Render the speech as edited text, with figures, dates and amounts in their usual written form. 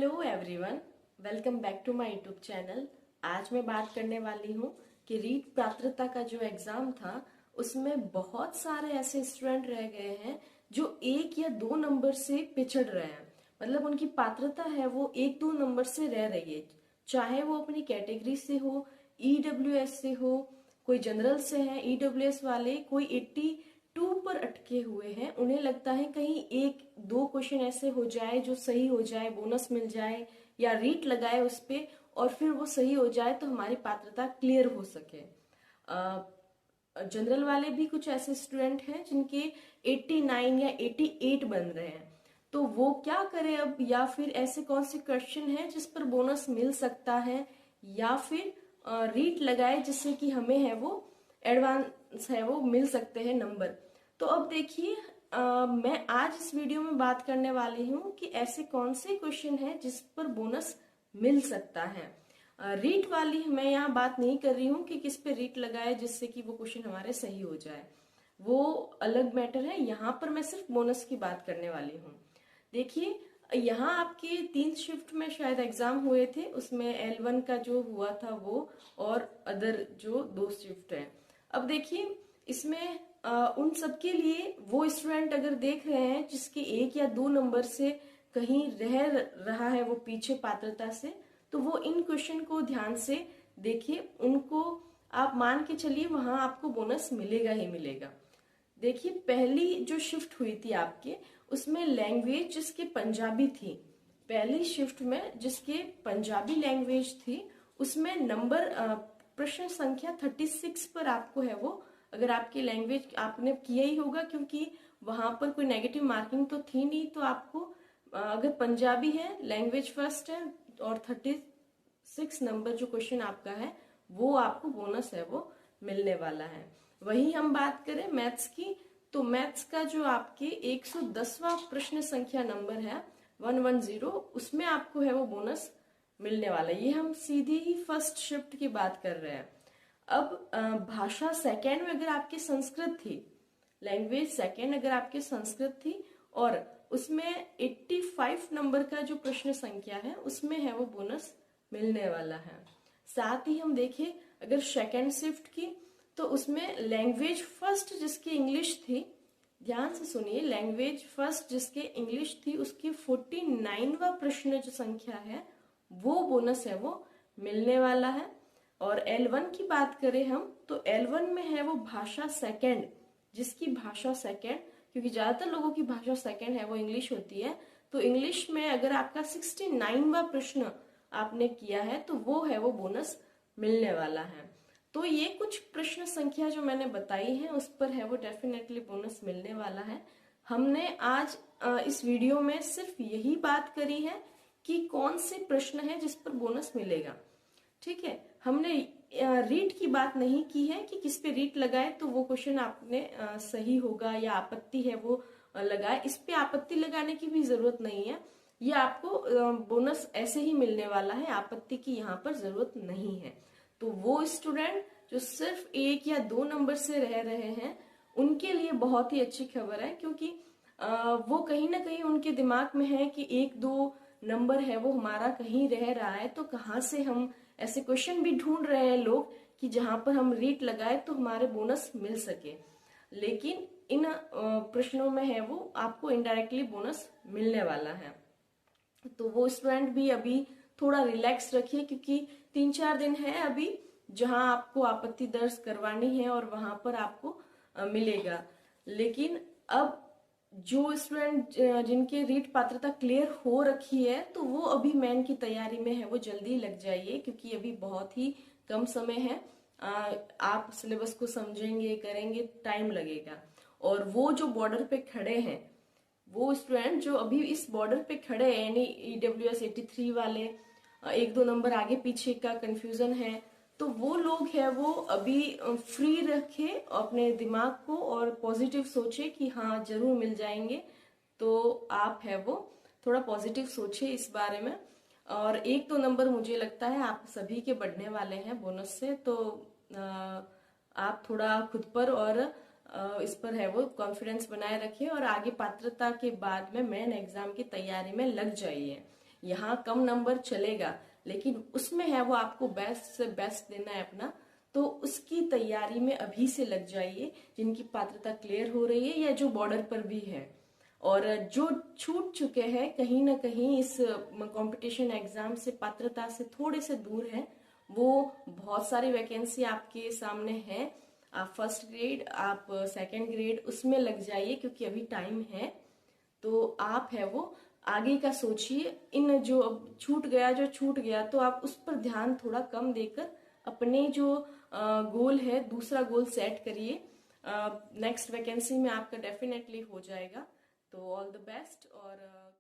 Hello everyone, welcome back to my YouTube channel. आज मैं बात करने वाली हूँ कि रीट पात्रता का जो एग्जाम था उसमें बहुत सारे ऐसे स्टूडेंट रह गए हैं जो 1 या 2 नंबर से पिछड़ रहे हैं। मतलब उनकी पात्रता है वो 1-2 नंबर से रह रही है, चाहे वो अपनी कैटेगरी से हो, ईडब्ल्यूएस से हो, कोई जनरल से है। ईडब्ल्यूएस वाले कोई 82 पर अटके हुए हैं, उन्हें लगता है कहीं 1-2 क्वेश्चन ऐसे हो जाए जो सही हो जाए, बोनस मिल जाए या रीट लगाए उस पे और फिर वो सही हो जाए तो हमारी पात्रता क्लियर हो सके। जनरल वाले भी कुछ ऐसे स्टूडेंट हैं जिनके 89 या 88 बन रहे हैं, तो वो क्या करें अब, या फिर ऐसे कौन से क्वेश्चन हैं जिस पर बोनस मिल सकता है या फिर रीट लगाए जिससे कि हमें है वो एडवांस है वो मिल सकते हैं नंबर। तो अब देखिए, मैं आज इस वीडियो में बात करने वाली हूँ कि ऐसे कौन से क्वेश्चन हैं जिस पर बोनस मिल सकता है। रीट वाली मैं यहाँ बात नहीं कर रही हूँ कि किस पे रीट लगाए जिससे कि वो क्वेश्चन हमारे सही हो जाए, वो अलग मैटर है। यहाँ पर मैं सिर्फ बोनस की बात करने वाली हूँ। देखिए, यहाँ आपके 3 शिफ्ट में शायद एग्जाम हुए थे, उसमें L1 का जो हुआ था वो और अदर जो 2 शिफ्ट है। अब देखिए इसमें उन सबके लिए वो स्टूडेंट अगर देख रहे हैं जिसके 1 या 2 नंबर से कहीं रह रहा है वो पीछे पात्रता से, तो वो इन क्वेश्चन को ध्यान से देखिए, उनको आप मान के चलिए वहां आपको बोनस मिलेगा ही मिलेगा। देखिए, पहली जो शिफ्ट हुई थी आपके, उसमें लैंग्वेज जिसकी पंजाबी थी, पहली शिफ्ट में जिसके पंजाबी लैंग्वेज थी उसमें नंबर प्रश्न संख्या 36 पर आपको है वो, अगर आपकी लैंग्वेज आपने किया ही होगा क्योंकि वहां पर कोई नेगेटिव मार्किंग तो थी नहीं, तो आपको अगर पंजाबी है, लैंग्वेज फर्स्ट है और 36 नंबर जो क्वेश्चन आपका है वो आपको बोनस है वो मिलने वाला है। वही हम बात करें मैथ्स की, तो मैथ्स का जो आपके 110वां प्रश्न संख्या नंबर है 110, उसमें आपको है वो बोनस मिलने वाला है। ये हम सीधी ही फर्स्ट शिफ्ट की बात कर रहे हैं। अब भाषा सेकेंड में अगर आपकी संस्कृत थी, लैंग्वेज सेकेंड अगर आपकी संस्कृत थी और उसमें 85 नंबर का जो प्रश्न संख्या है उसमें है वो बोनस मिलने वाला है। साथ ही हम देखें अगर सेकेंड शिफ्ट की, तो उसमें लैंग्वेज फर्स्ट जिसकी इंग्लिश थी, ध्यान से सुनिए, लैंग्वेज फर्स्ट जिसके इंग्लिश थी उसकी 49वां प्रश्न जो संख्या है वो बोनस है वो मिलने वाला है। और L1 की बात करें हम, तो L1 में है वो भाषा सेकेंड जिसकी भाषा सेकेंड, क्योंकि ज्यादातर लोगों की भाषा सेकेंड है वो इंग्लिश होती है, तो इंग्लिश में अगर आपका 69वां प्रश्न आपने किया है तो वो है वो बोनस मिलने वाला है। तो ये कुछ प्रश्न संख्या जो मैंने बताई है उस पर है वो डेफिनेटली बोनस मिलने वाला है। हमने आज इस वीडियो में सिर्फ यही बात करी है कि कौन से प्रश्न है जिस पर बोनस मिलेगा, ठीक है। हमने रीट की बात नहीं की है कि किस पे रीट लगाए तो वो क्वेश्चन आपने सही होगा या आपत्ति है वो लगाए। इस पे आपत्ति लगाने की भी जरूरत नहीं है, ये आपको बोनस ऐसे ही मिलने वाला है, आपत्ति की यहाँ पर जरूरत नहीं है। तो वो स्टूडेंट जो सिर्फ 1 या 2 नंबर से रह रहे हैं उनके लिए बहुत ही अच्छी खबर है, क्योंकि वो कहीं ना कहीं उनके दिमाग में है कि 1-2 नंबर है वो हमारा कहीं रह रहा है, तो कहाँ से हम ऐसे क्वेश्चन भी ढूंढ रहे हैं लोग कि जहां पर हम रीट लगाए तो हमारे बोनस मिल सके, लेकिन इन प्रश्नों में है वो आपको इनडायरेक्टली बोनस मिलने वाला है। तो वो स्टूडेंट भी अभी थोड़ा रिलैक्स रखिए, क्योंकि 3-4 दिन है अभी जहां आपको आपत्ति दर्ज करवानी है और वहां पर आपको मिलेगा। लेकिन अब जो स्टूडेंट जिनके रीट पात्रता क्लियर हो रखी है तो वो अभी मेन की तैयारी में है वो जल्दी लग जाइए, क्योंकि अभी बहुत ही कम समय है। आप सिलेबस को समझेंगे करेंगे टाइम लगेगा। और वो जो बॉर्डर पे खड़े हैं, वो स्टूडेंट जो अभी इस बॉर्डर पे खड़े हैं, यानी ईडब्ल्यूएस 83 वाले, 1-2 नंबर आगे पीछे का कंफ्यूजन है, तो वो लोग है वो अभी फ्री रखे अपने दिमाग को और पॉजिटिव सोचे कि हाँ जरूर मिल जाएंगे। तो आप है वो थोड़ा पॉजिटिव सोचे इस बारे में। और 1-2 नंबर मुझे लगता है आप सभी के बढ़ने वाले हैं बोनस से, तो आप थोड़ा खुद पर और इस पर है वो कॉन्फिडेंस बनाए रखिए और आगे पात्रता के बाद में मेन एग्जाम की तैयारी में लग जाइए। यहाँ कम नंबर चलेगा, लेकिन उसमें है वो आपको बेस्ट से बेस्ट देना है अपना, तो उसकी तैयारी में अभी से लग जाइए, जिनकी पात्रता क्लियर हो रही है या जो बॉर्डर पर भी है। और जो छूट चुके हैं कहीं ना कहीं इस कंपटीशन एग्जाम से, पात्रता से थोड़े से दूर है, वो बहुत सारी वैकेंसी आपके सामने है। आप फर्स्ट ग्रेड, आप सेकंड ग्रेड, उसमें लग जाइए क्योंकि अभी टाइम है। तो आप है वो आगे का सोचिए, इन जो अब छूट गया तो आप उस पर ध्यान थोड़ा कम देकर अपने जो गोल है, दूसरा गोल सेट करिए। नेक्स्ट वैकेंसी में आपका डेफिनेटली हो जाएगा। तो ऑल द बेस्ट। और